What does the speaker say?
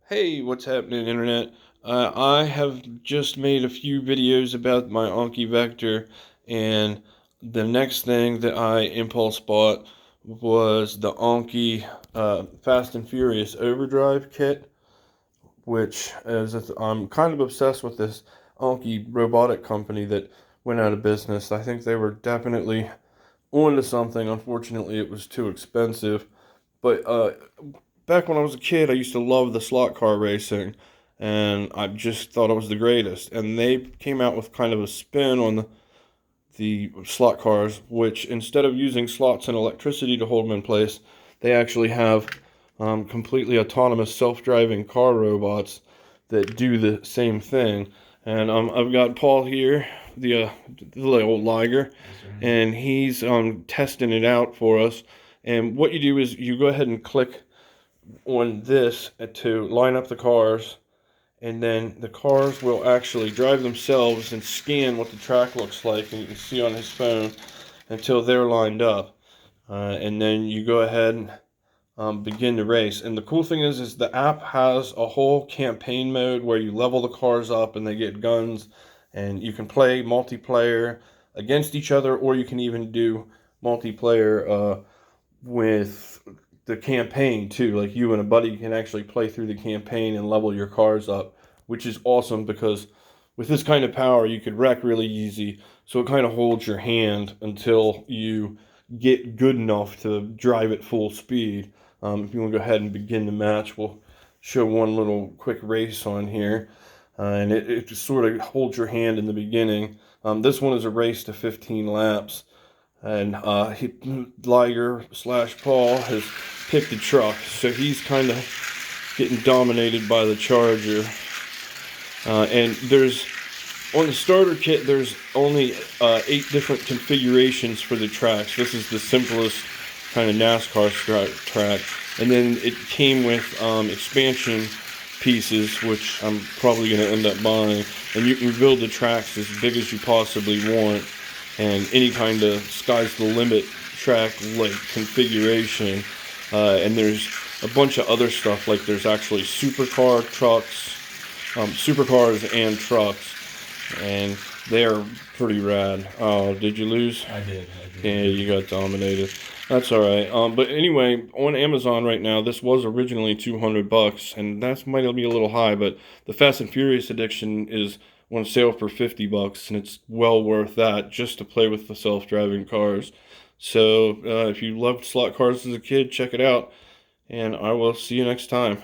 Hey, what's happening, Internet? I have just made a few videos about my Anki Vector, and the next thing that I impulse bought was the Anki Fast and Furious Overdrive kit, which I'm kind of obsessed with this Anki robotic company that went out of business. I think they were definitely onto something. Unfortunately, it was too expensive. But back when I was a kid, I used to love the slot car racing, and I just thought it was the greatest. And they came out with kind of a spin on the slot cars, which instead of using slots and electricity to hold them in place, they actually have completely autonomous self-driving car robots that do the same thing. And I've got Paul here, the old Liger, and he's testing it out for us. And what you do is you go ahead and click on this to line up the cars, and then the cars will actually drive themselves and scan what the track looks like, and you can see on his phone until they're lined up. And then you go ahead and begin the race. And the cool thing is the app has a whole campaign mode where you level the cars up and they get guns, and you can play multiplayer against each other, or you can even do multiplayer with the campaign too. Like you and a buddy can actually play through the campaign and level your cars up, which is awesome because with this kind of power you could wreck really easy. So it kind of holds your hand until you get good enough to drive at full speed. If you want to go ahead and begin the match, we'll show one little quick race on here. And it just sort of holds your hand in the beginning. This one is a race to 15 laps. And Liger slash Paul has picked the truck, so he's kind of getting dominated by the Charger. And on the starter kit, there's only 8 different configurations for the tracks. This is the simplest kind of NASCAR track. And then it came with expansion pieces, which I'm probably going to end up buying. And you can build the tracks as big as you possibly want, and any kind of sky's the limit track like configuration. And there's a bunch of other stuff, like there's actually supercars and trucks, and they're pretty rad. Oh, did you lose? I did. Yeah, you got dominated. That's all right. But anyway, on Amazon right now, this was originally $200, and that might be a little high, but the Fast and Furious edition is on sale for $50, and it's well worth that just to play with the self-driving cars. So if you loved slot cars as a kid, check it out, and I will see you next time.